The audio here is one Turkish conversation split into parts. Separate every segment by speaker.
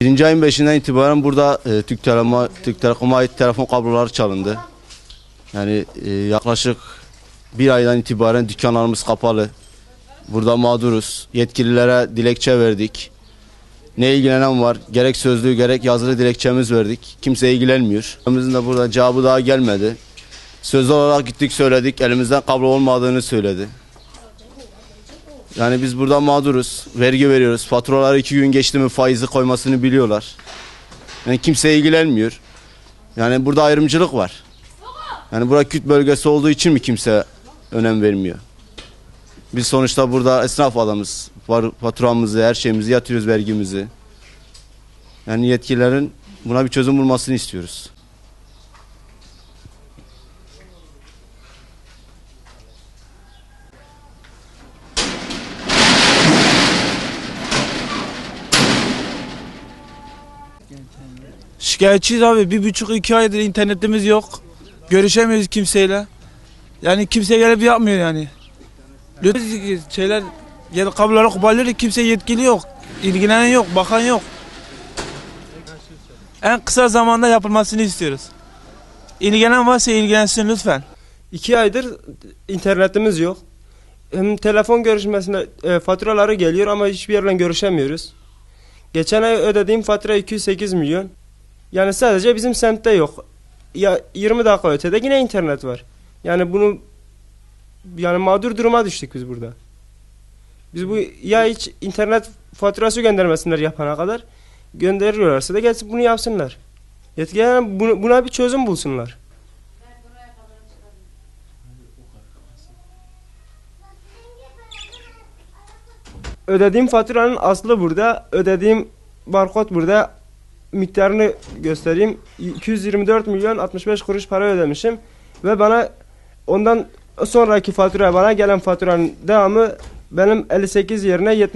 Speaker 1: Birinci ayın 5'inden itibaren burada Türk Telekom'a ait telefon kabloları çalındı. Yani yaklaşık bir aydan itibaren dükkanlarımız kapalı. Burada mağduruz. Yetkililere dilekçe verdik. Ne ilgilenen var? Gerek sözlü gerek yazılı dilekçemiz verdik. Kimse ilgilenmiyor. Bizim de burada cevabı daha gelmedi. Sözlü olarak gittik söyledik. Elimizden kablo olmadığını söyledi. Yani biz burada mağduruz. Vergi veriyoruz. Faturaları 2 gün geçti mi faizi koymasını biliyorlar. Yani kimse ilgilenmiyor. Yani burada ayrımcılık var. Yani burası Kürt bölgesi olduğu için mi kimse önem vermiyor? Biz sonuçta burada esnaf adamız. Faturamızı, her şeyimizi yatırıyoruz, vergimizi. Yani yetkililerin buna bir çözüm bulmasını istiyoruz.
Speaker 2: Şikayetçiyiz abi. 1,5-2 aydır internetimiz yok. Görüşemiyoruz kimseyle. Yani kimse gelip yapmıyor yani. Şeyler kabloları koparlıyor, kimse yetkili yok. İlgilenen yok, bakan yok. En kısa zamanda yapılmasını istiyoruz. İlgilenen varsa ilgilensin lütfen.
Speaker 3: 2 aydır internetimiz yok. Hem telefon görüşmesine faturaları geliyor ama hiçbir yerle görüşemiyoruz. Geçen ay ödediğim fatura 208 milyon. Yani sadece bizim semtte yok. Ya 20 dakika ötede yine internet var. Yani mağdur duruma düştük biz burada. Biz bu ya hiç internet faturası göndermesinler yapana kadar, gönderiyorlarsa da gelsin bunu yapsınlar. Yetkililer buna bir çözüm bulsunlar. Ödediğim faturanın aslı burada, ödediğim barkod burada. Miktarını göstereyim. 224 milyon 65 kuruş para ödemişim ve bana ondan sonraki fatura, bana gelen faturanın devamı benim 58 yerine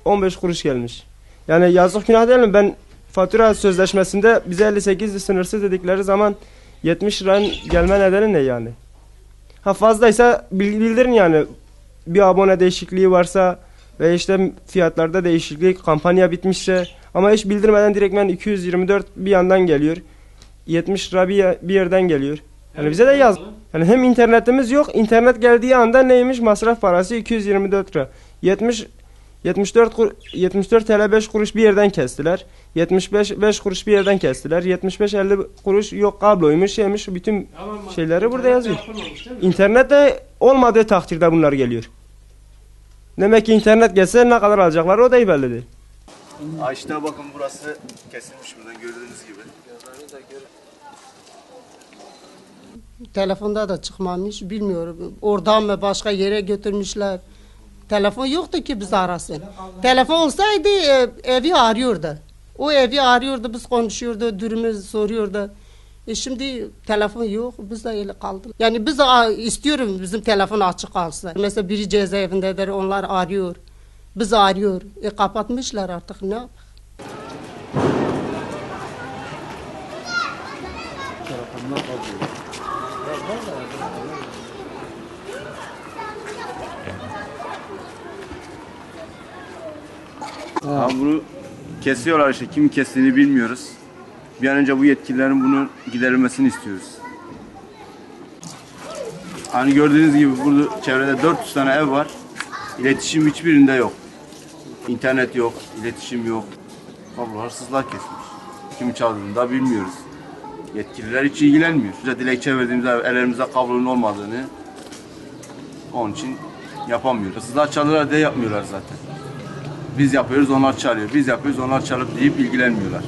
Speaker 3: 15 kuruş gelmiş. Yani yazık günah değil mi? Ben fatura sözleşmesinde bize 58 sınırsız dedikleri zaman 70 liranın gelme nedeni ne yani? Ha fazlaysa bildirin yani. Bir abone değişikliği varsa ve işte fiyatlarda değişiklik, kampanya bitmişse, ama hiç bildirmeden direktmen 224 bir yandan geliyor. 70 lira bir yerden geliyor. Yani bize de yaz. Yani hem internetimiz yok. İnternet geldiği anda neymiş? Masraf parası 224 lira. 74 TL 5 kuruş bir yerden kestiler. 5 kuruş bir yerden kestiler. 75-50 kuruş yok kabloymuş, şeymiş, bütün şeyleri burada yazıyor. İnternet de olmadığı takdirde bunlar geliyor. Demek ki internet gelse ne kadar alacaklar o da iyi belli değil.
Speaker 1: İşte bakın burası kesilmiş buradan gördüğünüz gibi.
Speaker 4: Telefonda da çıkmamış, bilmiyorum. Oradan mı başka yere götürmüşler. Telefon yoktu ki biz arasın. Telefon olsaydı evi arıyordu. O evi arıyordu, biz konuşuyordu, durumu soruyordu. Şimdi telefon yok, biz de öyle kaldık. Yani biz de istiyorum bizim telefon açık kalsın. Mesela biri cezaevindedir, onlar arıyor. Biz arıyor. Kapatmışlar artık, ne yap?
Speaker 1: Bunu kesiyorlar işte. Kim kestiğini bilmiyoruz. Bir an önce bu yetkililerin bunu giderilmesini istiyoruz. Hani gördüğünüz gibi burada çevrede 400 tane ev var. İletişim hiçbirinde yok. İnternet yok, iletişim yok. Kablo hırsızlar kesmiş. Kim çaldığını da bilmiyoruz. Yetkililer hiç ilgilenmiyor. Bize dilekçe verdiğimizde ellerimizde kablonun olmadığını, onun için yapamıyoruz. Hırsızlar çalıyorlar diye yapmıyorlar zaten. Biz yapıyoruz, onlar çalıyor. Biz yapıyoruz, onlar çalıp deyip ilgilenmiyorlar.